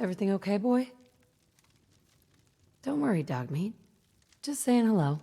Everything okay, boy? Don't worry, dog meat. Just saying hello.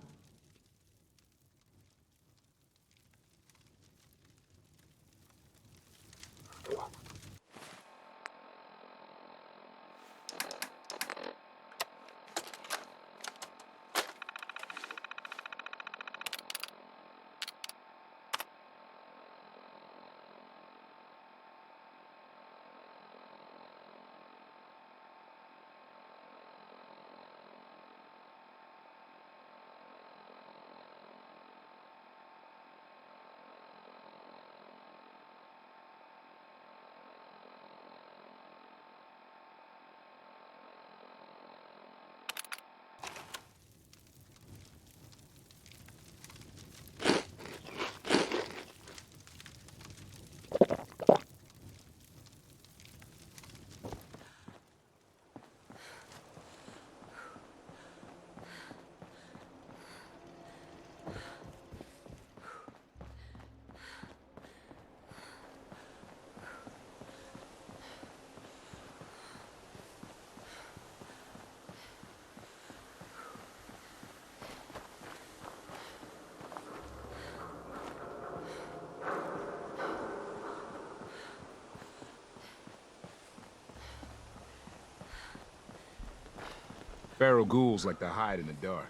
Feral ghouls like to hide in the dark.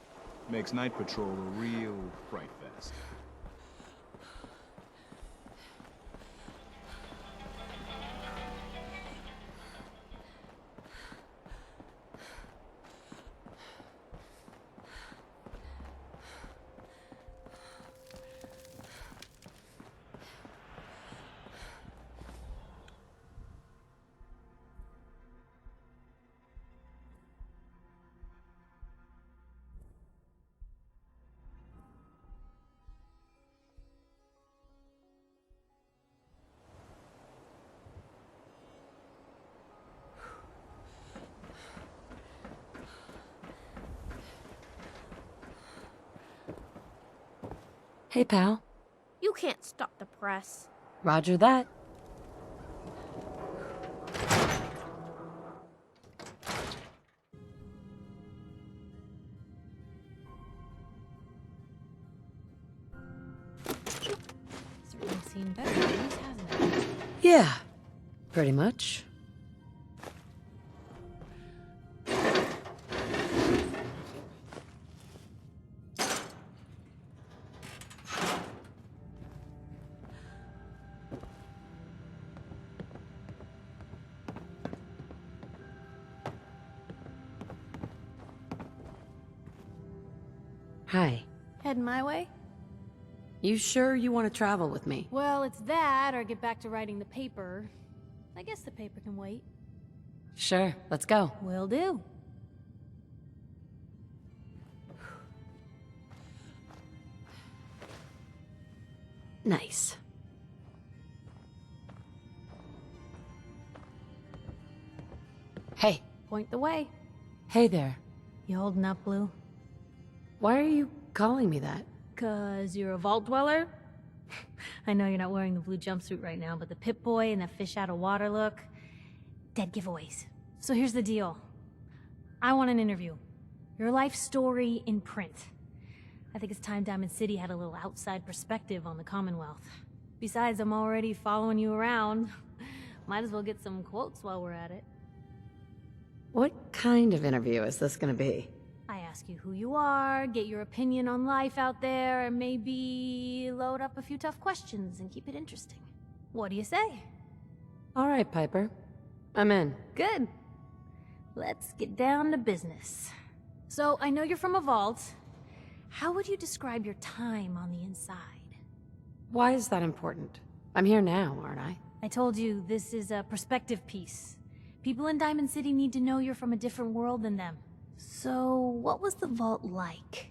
Makes night patrol a real fright fest. Hey, pal. You can't stop the press. Roger that. Certainly seen better days, hasn't it? Yeah, pretty much. Hi. Heading my way? You sure you want to travel with me? Well, it's that, or get back to writing the paper. I guess the paper can wait. Sure, let's go. Will do. Nice. Hey. Point the way. Hey there. You holding up, Blue? Why are you calling me that? 'Cause you're a vault dweller? I know you're not wearing the blue jumpsuit right now, but the Pip-Boy and the fish out of water look... dead giveaways. So here's the deal. I want an interview. Your life story in print. I think it's time Diamond City had a little outside perspective on the Commonwealth. Besides, I'm already following you around. Might as well get some quotes while we're at it. What kind of interview is this gonna be? I ask you who you are, get your opinion on life out there, and maybe load up a few tough questions and keep it interesting. What do you say? All right, Piper. I'm in. Good. Let's get down to business. So, I know you're from a vault. How would you describe your time on the inside? Why is that important? I'm here now, aren't I? I told you, this is a perspective piece. People in Diamond City need to know you're from a different world than them. So, what was the vault like?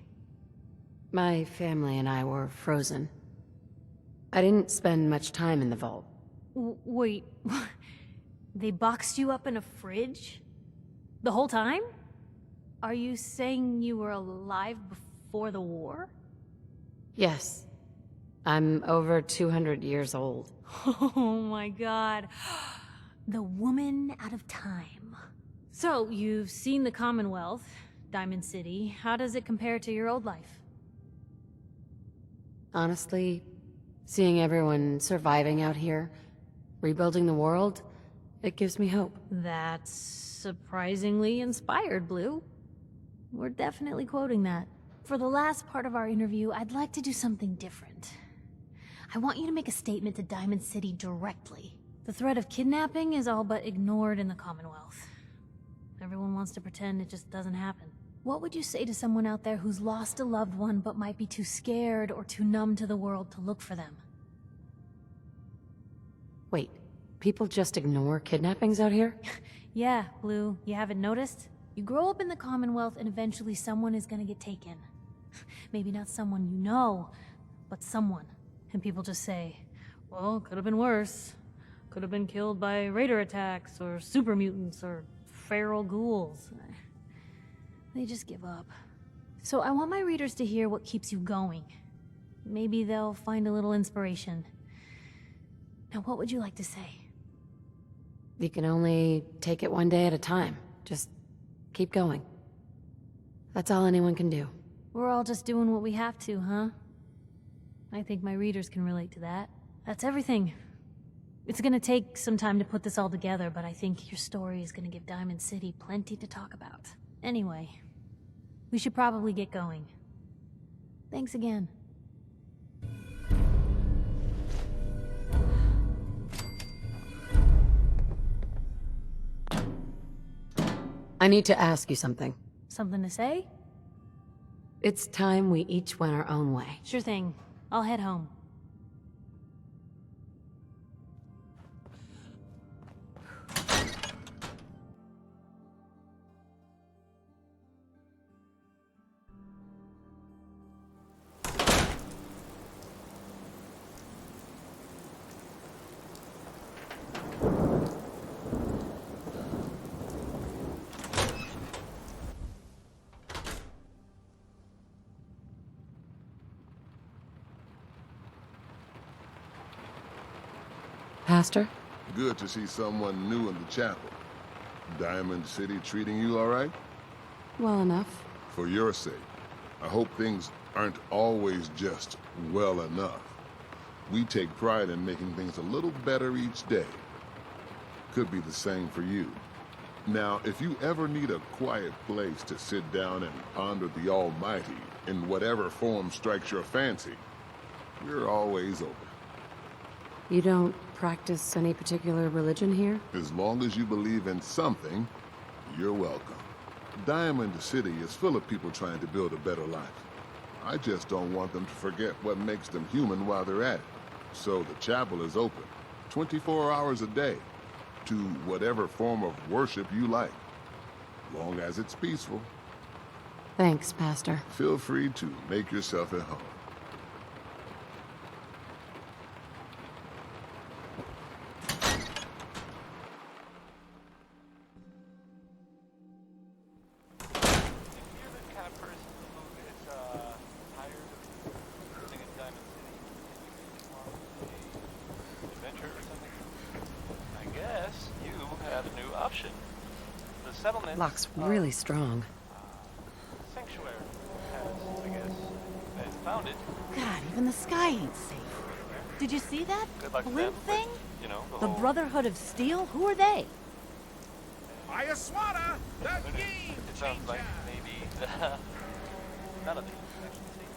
My family and I were frozen. I didn't spend much time in the vault. Wait, they boxed you up in a fridge? The whole time? Are you saying you were alive before the war? Yes. I'm over 200 years old. Oh my god. The woman out of time. So, you've seen the Commonwealth, Diamond City. How does it compare to your old life? Honestly, seeing everyone surviving out here, rebuilding the world, it gives me hope. That's surprisingly inspired, Blue. We're definitely quoting that. For the last part of our interview, I'd like to do something different. I want you to make a statement to Diamond City directly. The threat of kidnapping is all but ignored in the Commonwealth. Everyone wants to pretend it just doesn't happen. What would you say to someone out there who's lost a loved one but might be too scared or too numb to the world to look for them? Wait, people just ignore kidnappings out here? Yeah, Blue, you haven't noticed? You grow up in the Commonwealth and eventually someone is gonna get taken. Maybe not someone you know, but someone. And people just say, well, could have been worse. Could have been killed by raider attacks, or super mutants, or feral ghouls. They just give up. So I want my readers to hear what keeps you going. Maybe they'll find a little inspiration. Now, what would you like to say? You can only take it one day at a time. Just keep going. That's all anyone can do. We're all just doing what we have to, huh? I think my readers can relate to that. That's everything. It's gonna take some time to put this all together, but I think your story is gonna give Diamond City plenty to talk about. Anyway, we should probably get going. Thanks again. I need to ask you something. Something to say? It's time we each went our own way. Sure thing. I'll head home. Pastor? Good to see someone new in the chapel. Diamond City treating you all right? Well enough. For your sake, I hope things aren't always just well enough. We take pride in making things a little better each day. Could be the same for you. Now, if you ever need a quiet place to sit down and ponder the Almighty in whatever form strikes your fancy, we're always open. You don't practice any particular religion here? As long as you believe in something, you're welcome. Diamond City is full of people trying to build a better life. I just don't want them to forget what makes them human while they're at it. So the chapel is open, 24 hours a day, to whatever form of worship you like, long as it's peaceful. Thanks, Pastor. Feel free to make yourself at home. Lock's really strong. Sanctuary has, I guess, been founded. God, even the sky ain't safe. Did you see that Good luck to blimp them, thing? but, you know, The whole- Brotherhood of Steel? Who are they? Ayaswada, the game It sounds like maybe none of these actually see.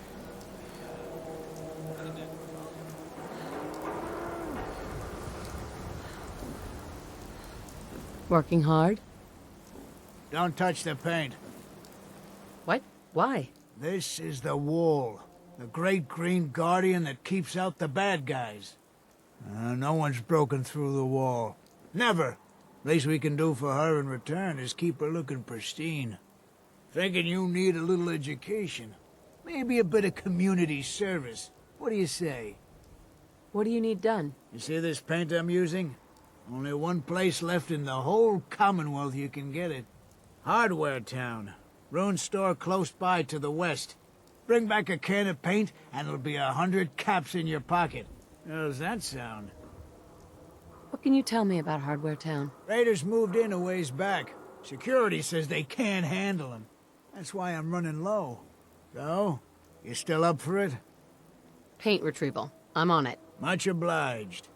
Working hard? Don't touch the paint. What? Why? This is the Wall. The great green guardian that keeps out the bad guys. No one's broken through the Wall. Never. Least we can do for her in return is keep her looking pristine. Thinking you need a little education. Maybe a bit of community service. What do you say? What do you need done? You see this paint I'm using? Only one place left in the whole Commonwealth you can get it. Hardware Town. Ruin store close by to the west. Bring back a can of paint and it'll be 100 caps in your pocket. How's that sound? What can you tell me about Hardware Town? Raiders moved in a ways back. Security says they can't handle him. That's why I'm running low. So, you still up for it? Paint retrieval. I'm on it. Much obliged.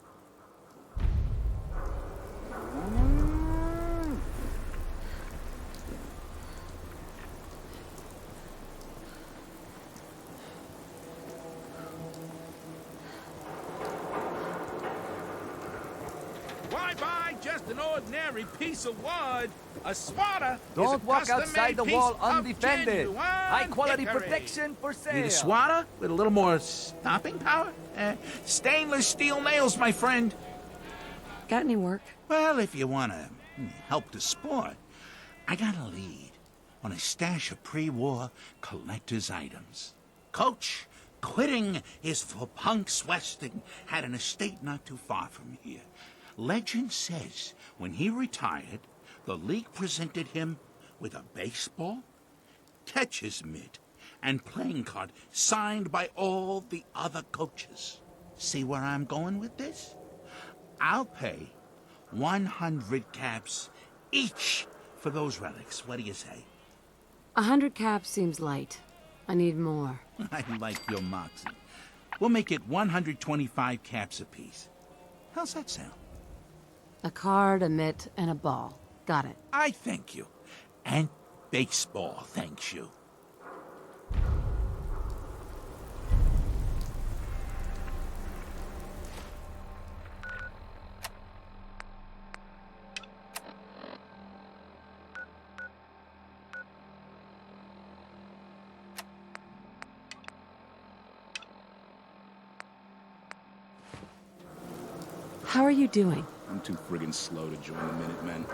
Why buy just an ordinary piece of wood? A swatter Don't is a walk outside custom-made the piece wall of undefended. genuine High quality hickory. protection for sale. Need a swatter with a little more stopping power? Stainless steel nails, my friend. Got any work? Well, if you want to help the sport, I got a lead on a stash of pre-war collector's items. Coach, quitting is for punks Westing had an estate not too far from here. Legend says when he retired, the league presented him with a baseball, catcher's mitt, and playing card signed by all the other coaches. See where I'm going with this? I'll pay 100 caps each for those relics. What do you say? 100 caps seems light. I need more. I like your moxie. We'll make it 125 caps apiece. How's that sound? A card, a mitt, and a ball. Got it. I thank you. And baseball thanks you. How are you doing? I'm too friggin' slow to join the Minutemen.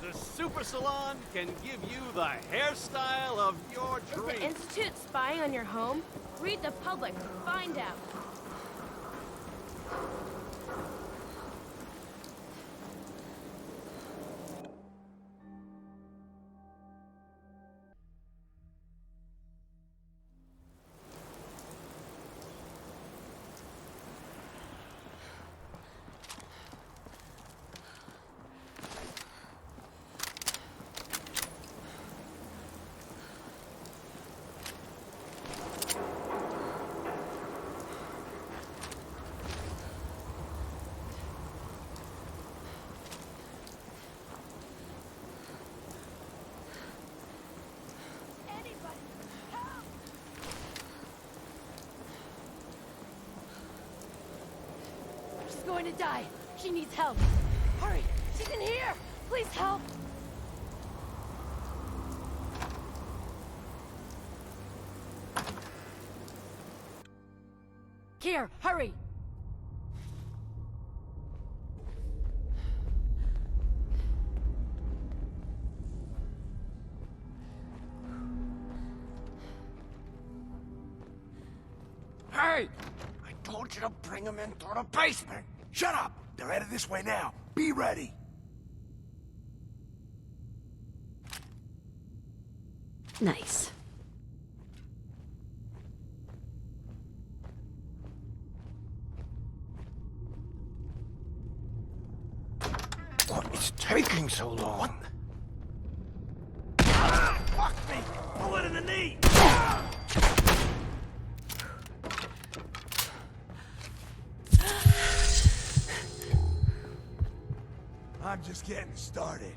The Super Salon can give you the hairstyle of your Is the dreams. Institute spying on your home? Read the public. Find out. She's going to die. She needs help. Hurry! She's in here! Please help! Here, hurry! Hey! I told you to bring them into the basement. Shut up! They're headed this way now. Be ready. Nice. What is taking so long? What? Ah, fuck me! Bullet in the knee! I'm just getting started.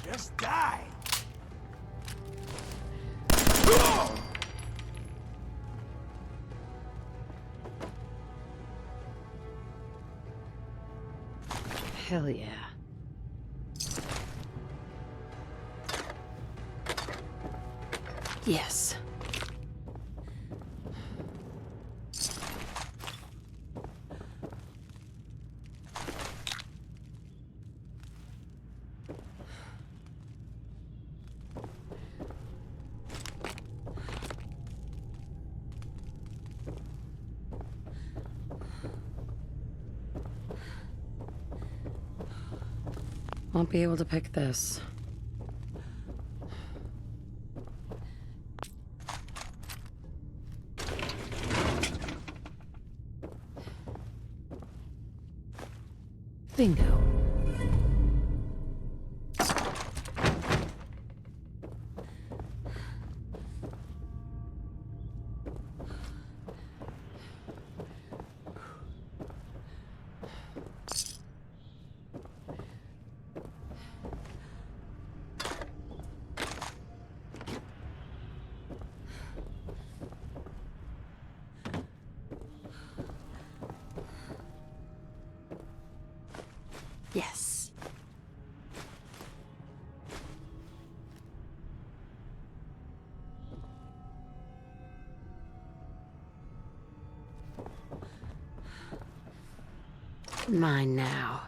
Just die! Hell yeah. Yes. Won't be able to pick this. Bingo. Yes. Mine now.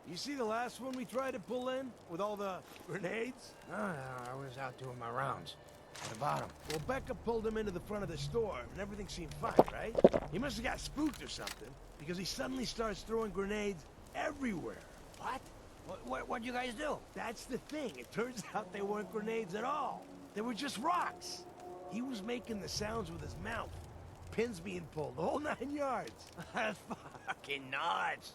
You see the last one we tried to pull in? With all the grenades? No, I was out doing my rounds. What about him? Well, Becca pulled him into the front of the store, and everything seemed fine, right? He must have got spooked or something, because he suddenly starts throwing grenades everywhere. What? What'd you guys do? That's the thing. It turns out they weren't grenades at all. They were just rocks. He was making the sounds with his mouth. Pins being pulled, the whole 9 yards. That's fucking nuts.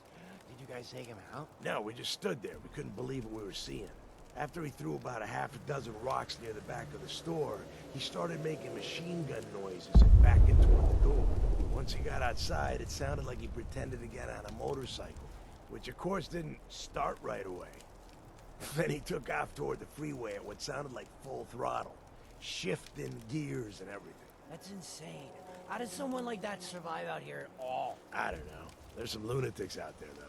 Did you guys take him out? No, we just stood there. We couldn't believe what we were seeing. After he threw about a half a dozen rocks near the back of the store, he started making machine gun noises and backing toward the door. Once he got outside, it sounded like he pretended to get on a motorcycle, which of course didn't start right away. Then he took off toward the freeway at what sounded like full throttle, shifting gears and everything. That's insane. How does someone like that survive out here at all? I don't know. There's some lunatics out there, though.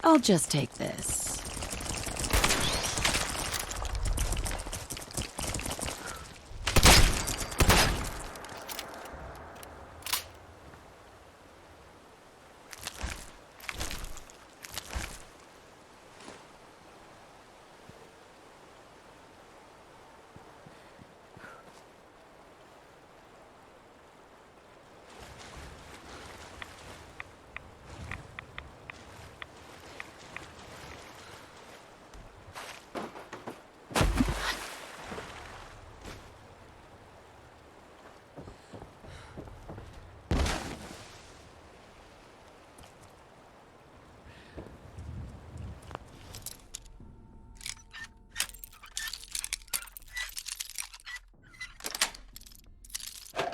I'll just take this.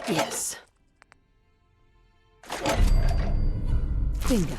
Yes. Bingo.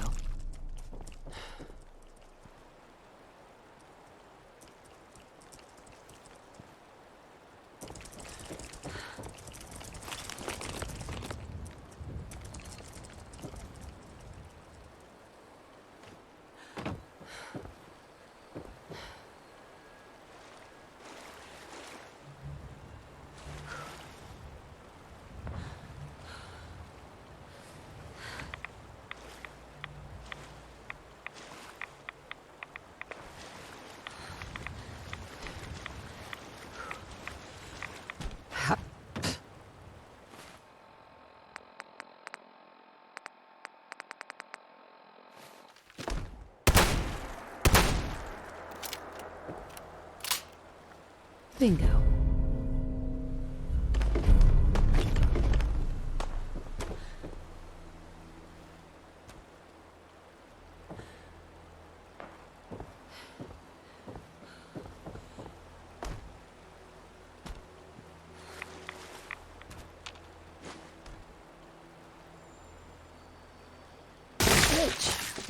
Bingo.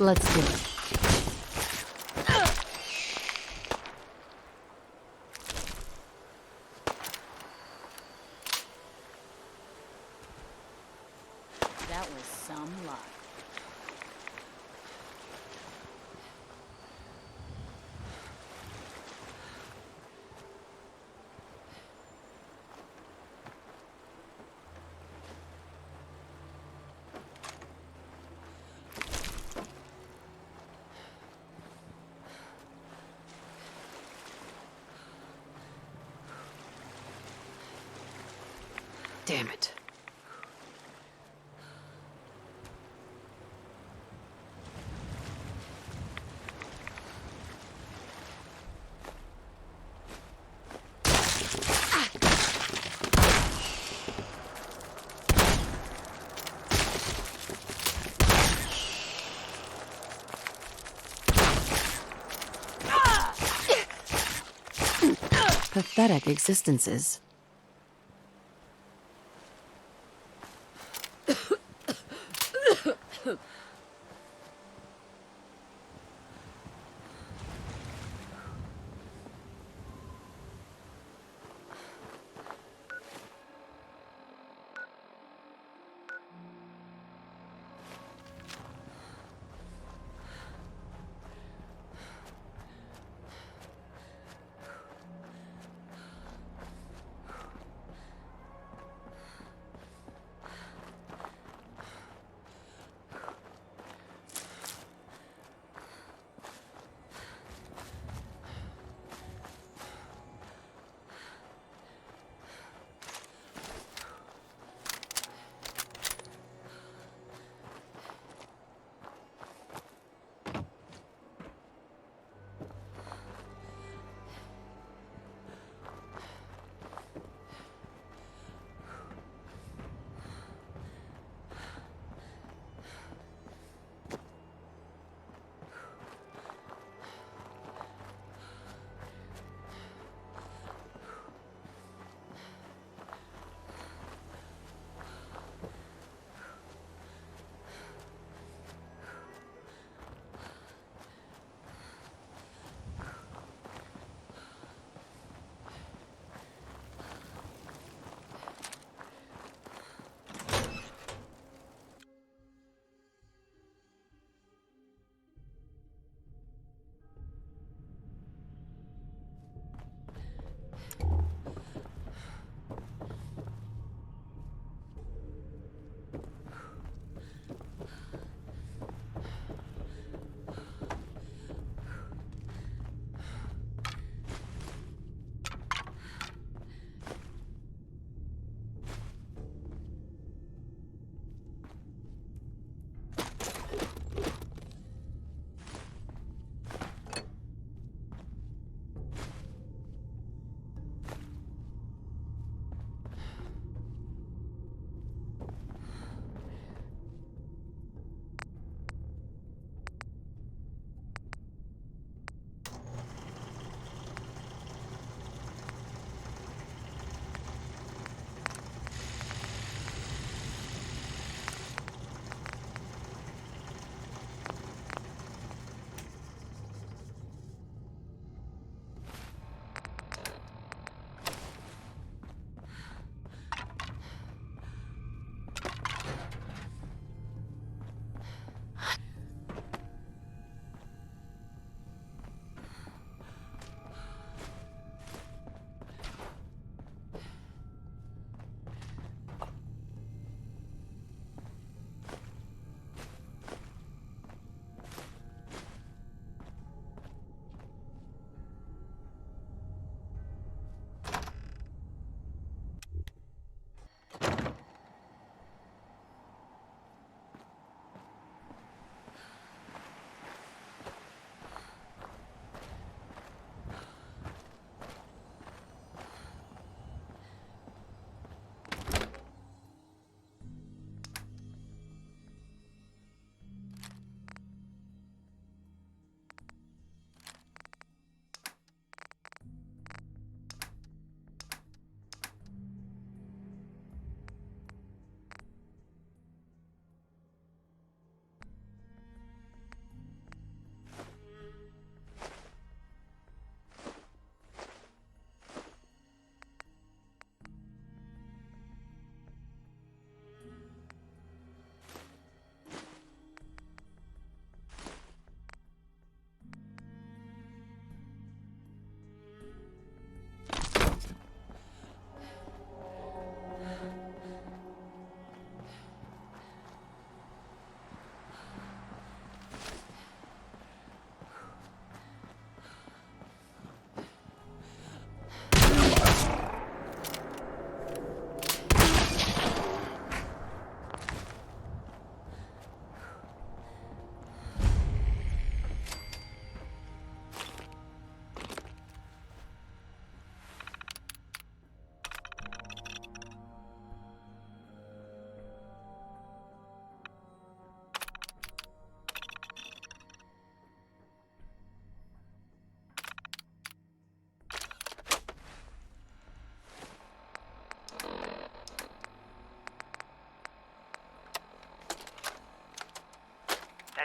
Let's do it. That was some luck. Damn it. Pathetic existences.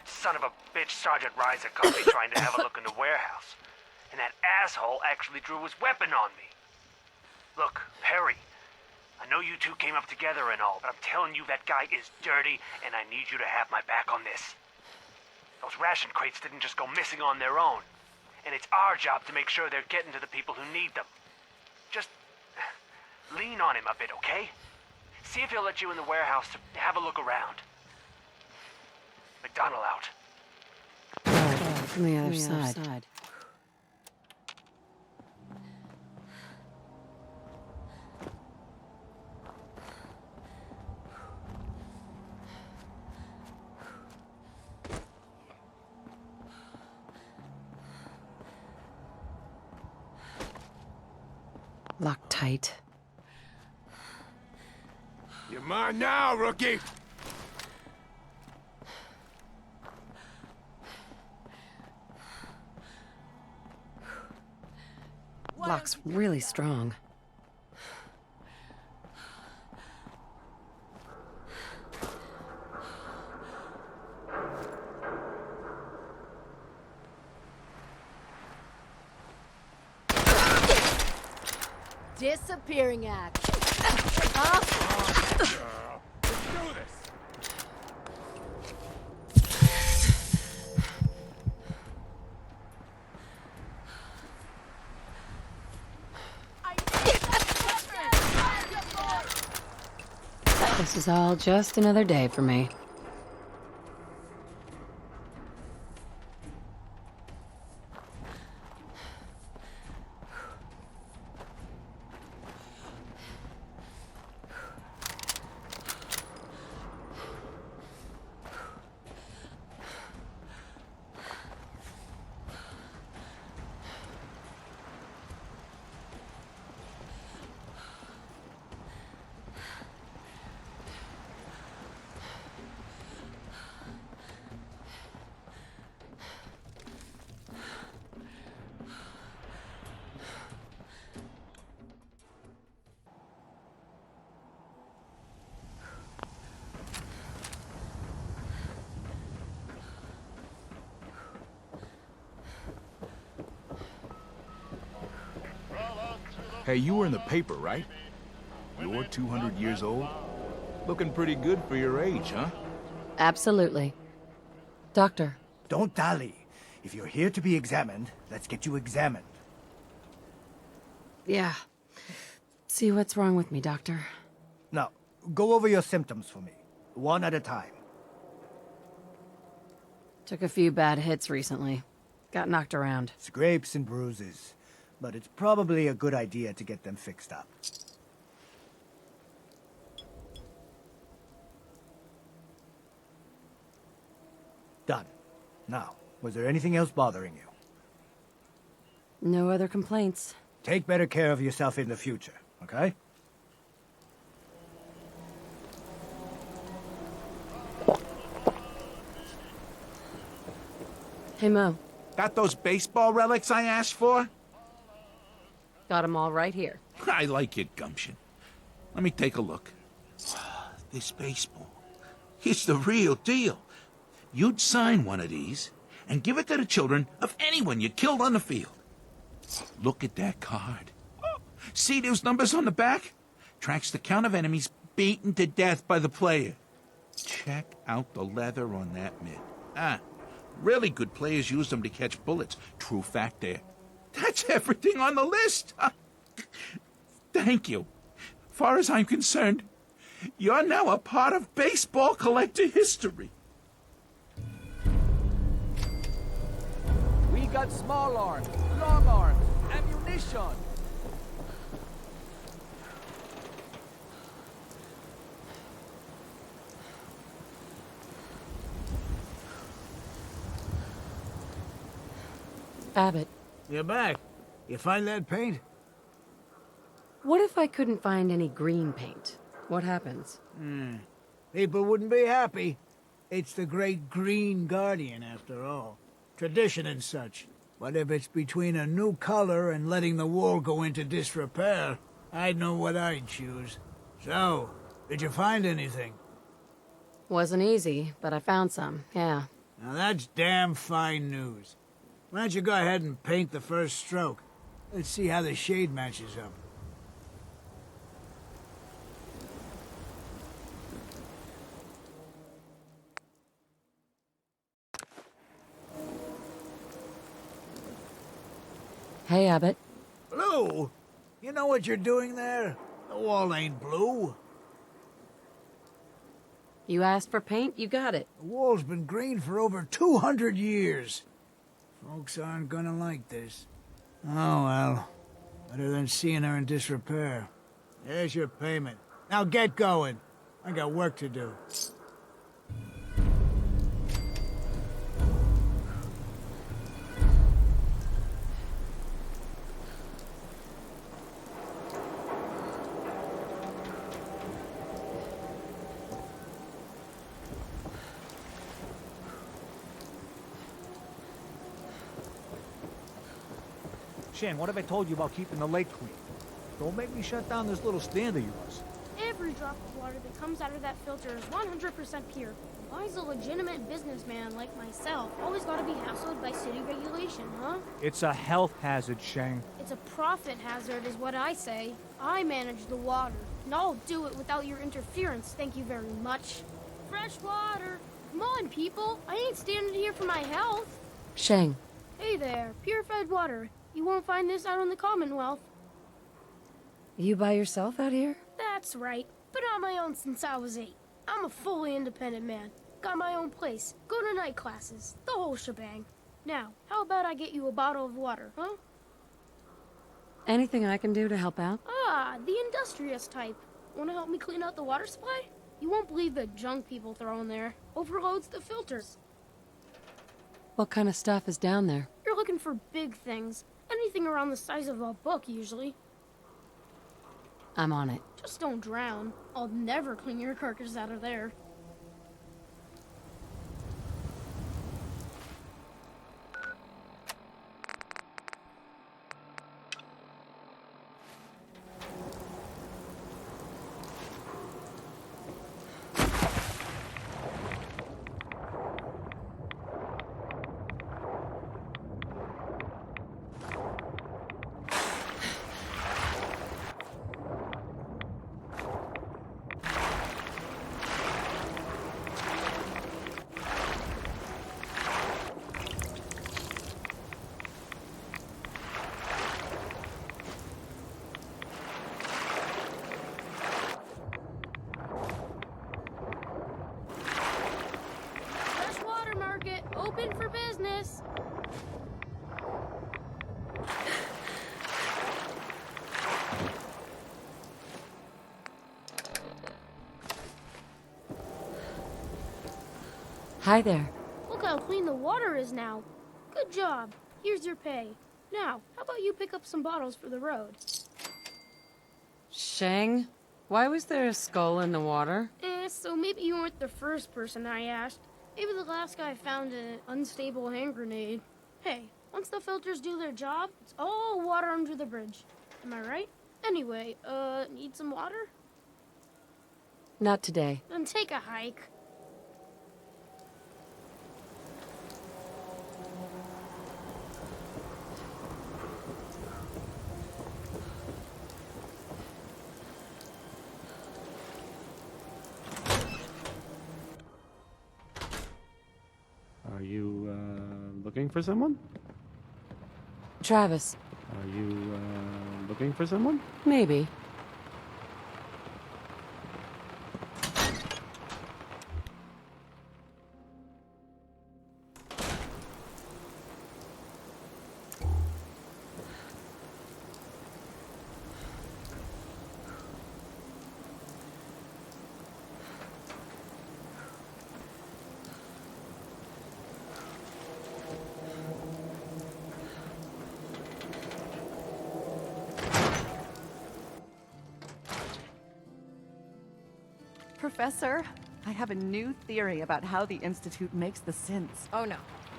That son of a bitch Sergeant Reiser caught me trying to have a look in the warehouse. And that asshole actually drew his weapon on me. Look, Perry, I know you two came up together and all, but I'm telling you that guy is dirty, and I need you to have my back on this. Those ration crates didn't just go missing on their own, and it's our job to make sure they're getting to the people who need them. Just lean on him a bit, okay? See if he'll let you in the warehouse to have a look around. McDonald out. From the other side. Locked tight. You're mine now, rookie! Lock's really strong. Disappearing act. Let's do this! This is all just another day for me. Hey, you were in the paper, right? You're 200 years old? Looking pretty good for your age, huh? Absolutely. Doctor. Don't dally. If you're here to be examined, let's get you examined. Yeah. See what's wrong with me, Doctor. Now, go over your symptoms for me, one at a time. Took a few bad hits recently. Got knocked around. Scrapes and bruises. But it's probably a good idea to get them fixed up. Done. Now, was there anything else bothering you? No other complaints. Take better care of yourself in the future, okay? Hey, Mo. Got those baseball relics I asked for? Got them all right here. I like your gumption. Let me take a look. This baseball, it's the real deal. You'd sign one of these and give it to the children of anyone you killed on the field. Look at that card. See those numbers on the back? Tracks the count of enemies beaten to death by the player. Check out the leather on that mitt. Really good players use them to catch bullets. True fact there. That's everything on the list. Thank you. Far as I'm concerned, you're now a part of baseball collector history. We got small arms, long arms, ammunition. Abbott. You're back. You find that paint? What if I couldn't find any green paint? What happens? People wouldn't be happy. It's the Great Green Guardian, after all. Tradition and such. But if it's between a new color and letting the wall go into disrepair, I'd know what I'd choose. So, did you find anything? Wasn't easy, but I found some, yeah. Now that's damn fine news. Why don't you go ahead and paint the first stroke? Let's see how the shade matches up. Hey, Abbott. Blue? You know what you're doing there? The wall ain't blue. You asked for paint, you got it. The wall's been green for over 200 years. Folks aren't gonna like this. Oh, well. Better than seeing her in disrepair. There's your payment. Now get going. I got work to do. Shane, what have I told you about keeping the lake clean? Don't make me shut down this little stand of yours. Every drop of water that comes out of that filter is 100% pure. Why's a legitimate businessman like myself always gotta be hassled by city regulation, huh? It's a health hazard, Shane. It's a profit hazard is what I say. I manage the water, and I'll do it without your interference, thank you very much. Fresh water! Come on, people! I ain't standing here for my health! Sheng. Hey there, purified water. You won't find this out in the Commonwealth. You by yourself out here? That's right. Been on my own since I was 8. I'm a fully independent man. Got my own place. Go to night classes. The whole shebang. Now, how about I get you a bottle of water, huh? Anything I can do to help out? Ah, the industrious type. Want to help me clean out the water supply? You won't believe the junk people throw in there. Overloads the filters. What kind of stuff is down there? You're looking for big things. Anything around the size of a book, usually. I'm on it. Just don't drown. I'll never clean your carcass out of there. Open for business. Hi there. Look how clean the water is now. Good job. Here's your pay. Now, how about you pick up some bottles for the road? Sheng, why was there a skull in the water? So maybe you weren't the first person I asked. Maybe the last guy found an unstable hand grenade. Hey, once the filters do their job, it's all water under the bridge. Am I right? Anyway, need some water? Not today. Then take a hike. Are you, looking for someone? Travis. Are you, looking for someone? Maybe. Professor, I have a new theory about how the Institute makes the synths. Oh no.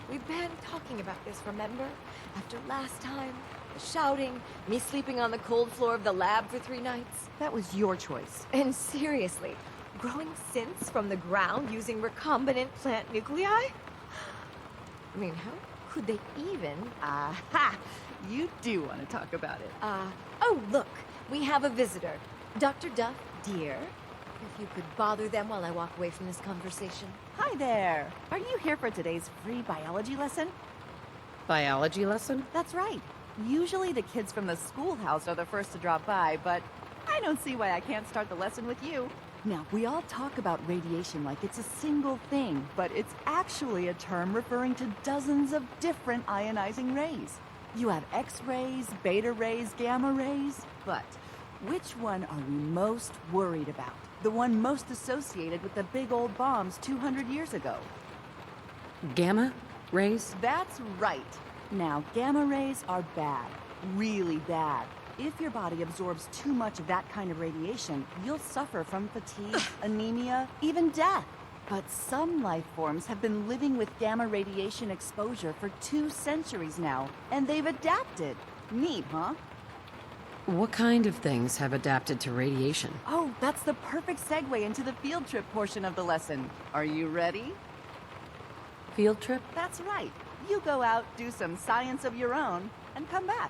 We've been talking about this, remember? After last time, the shouting, me sleeping on the cold floor of the lab for 3 nights. That was your choice. And seriously, growing synths from the ground using recombinant plant nuclei? I mean, how could they even? Aha! You do want to talk about it. Oh, look, we have a visitor. Dr. Duff, dear. If you could bother them while I walk away from this conversation. Hi there. Are you here for today's free biology lesson? Biology lesson? That's right. Usually the kids from the schoolhouse are the first to drop by, but I don't see why I can't start the lesson with you. Now, we all talk about radiation like it's a single thing, but it's actually a term referring to dozens of different ionizing rays. You have X-rays, beta rays, gamma rays, but which one are we most worried about? The one most associated with the big old bombs 200 years ago. Gamma rays? That's right. Now, gamma rays are bad. Really bad. If your body absorbs too much of that kind of radiation, you'll suffer from fatigue, anemia, even death. But some life forms have been living with gamma radiation exposure for 2 centuries now, and they've adapted. Neat, huh? What kind of things have adapted to radiation? Oh, that's the perfect segue into the field trip portion of the lesson. Are you ready? Field trip? That's right. You go out, do some science of your own, and come back.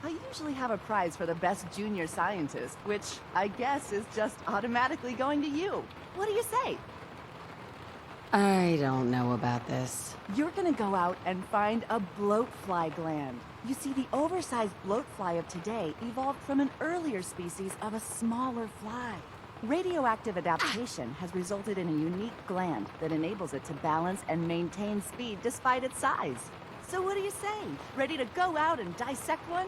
I usually have a prize for the best junior scientist, which I guess is just automatically going to you. What do you say? I don't know about this. You're gonna go out and find a bloatfly gland. You see, the oversized bloatfly of today evolved from an earlier species of a smaller fly. Radioactive adaptation has resulted in a unique gland that enables it to balance and maintain speed despite its size. So what do you say? Ready to go out and dissect one?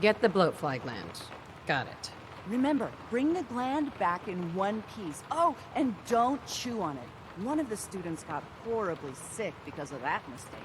Get the bloatfly gland. Got it. Remember, bring the gland back in one piece. Oh, and don't chew on it. One of the students got horribly sick because of that mistake.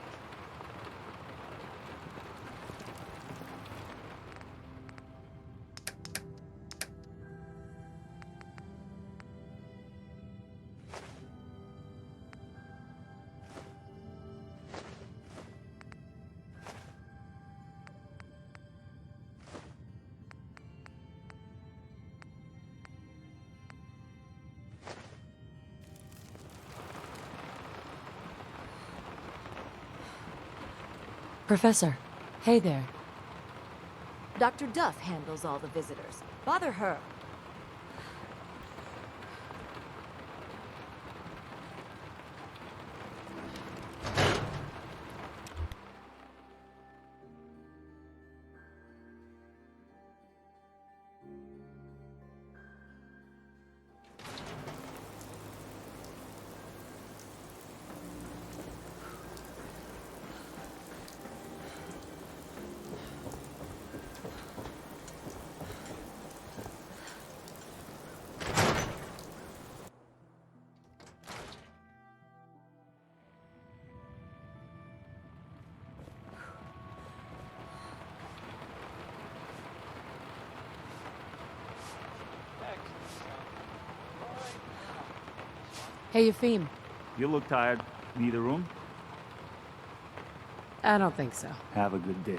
Professor, hey there. Dr. Duff handles all the visitors. Bother her. Hey, Eupheme. You look tired. Need a room? I don't think so. Have a good day.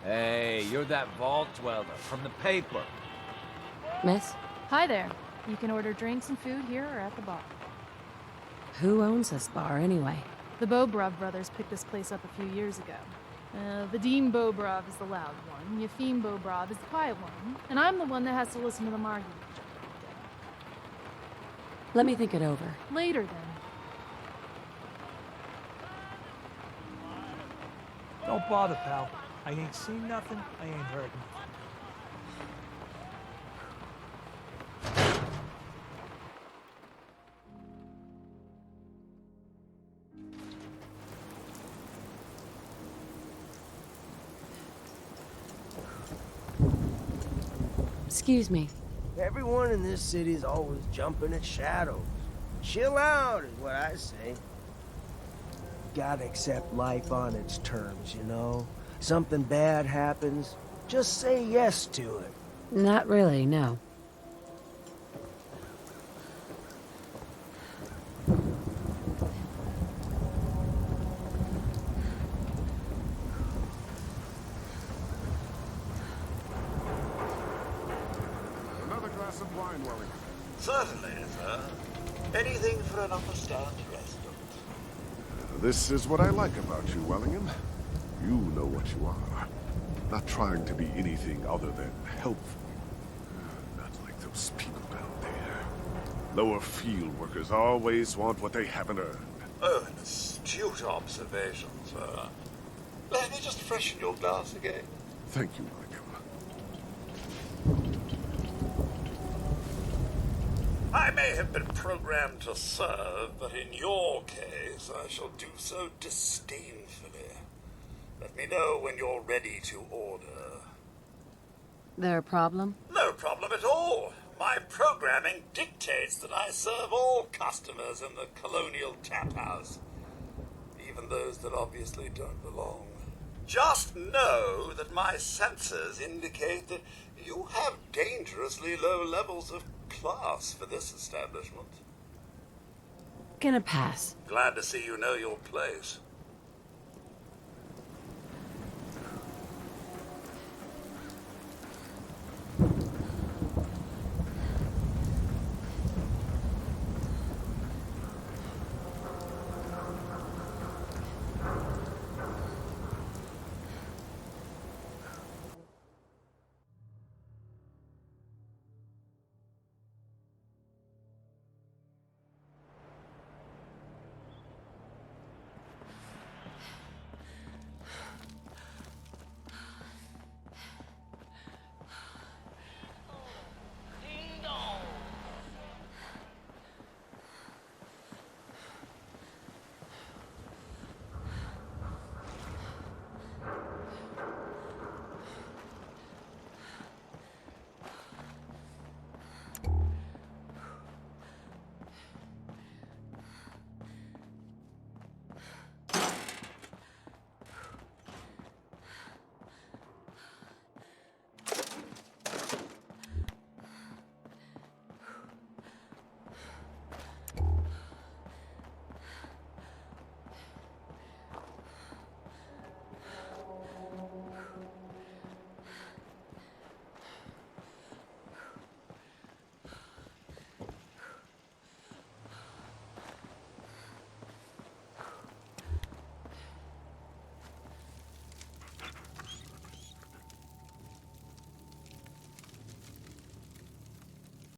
Hey, you're that vault dweller from the paper. Miss? Hi there. You can order drinks and food here or at the bar. Who owns this bar, anyway? The Bobrov brothers picked this place up a few years ago. Vadim Bobrov is the loud one, Yefim Bobrov is the quiet one, and I'm the one that has to listen to them argue with each other all day. Let me think it over. Later, then. Don't bother, pal. I ain't seen nothing, I ain't heard nothing. Excuse me. Everyone in this city is always jumping at shadows. Chill out is what I say. Gotta accept life on its terms, you know? Something bad happens, just say yes to it. Not really, no. Another glass of wine, Wellington. Certainly, sir. Anything for an upper-stand restaurant. This is what I like about you, Wellingham. You know what you are. Not trying to be anything other than helpful. Not like those people down there. Lower field workers always want what they haven't earned. Oh, an astute observation, sir. Let me just freshen your glass again. Thank you, Wellingham. I may have been programmed to serve, but in your case, I shall do so disdainfully. Let me know when you're ready to order. There a problem? No problem at all. My programming dictates that I serve all customers in the Colonial Tap House, even those that obviously don't belong. Just know that my sensors indicate that you have dangerously low levels of class for this establishment. Gonna pass. Glad to see you know your place.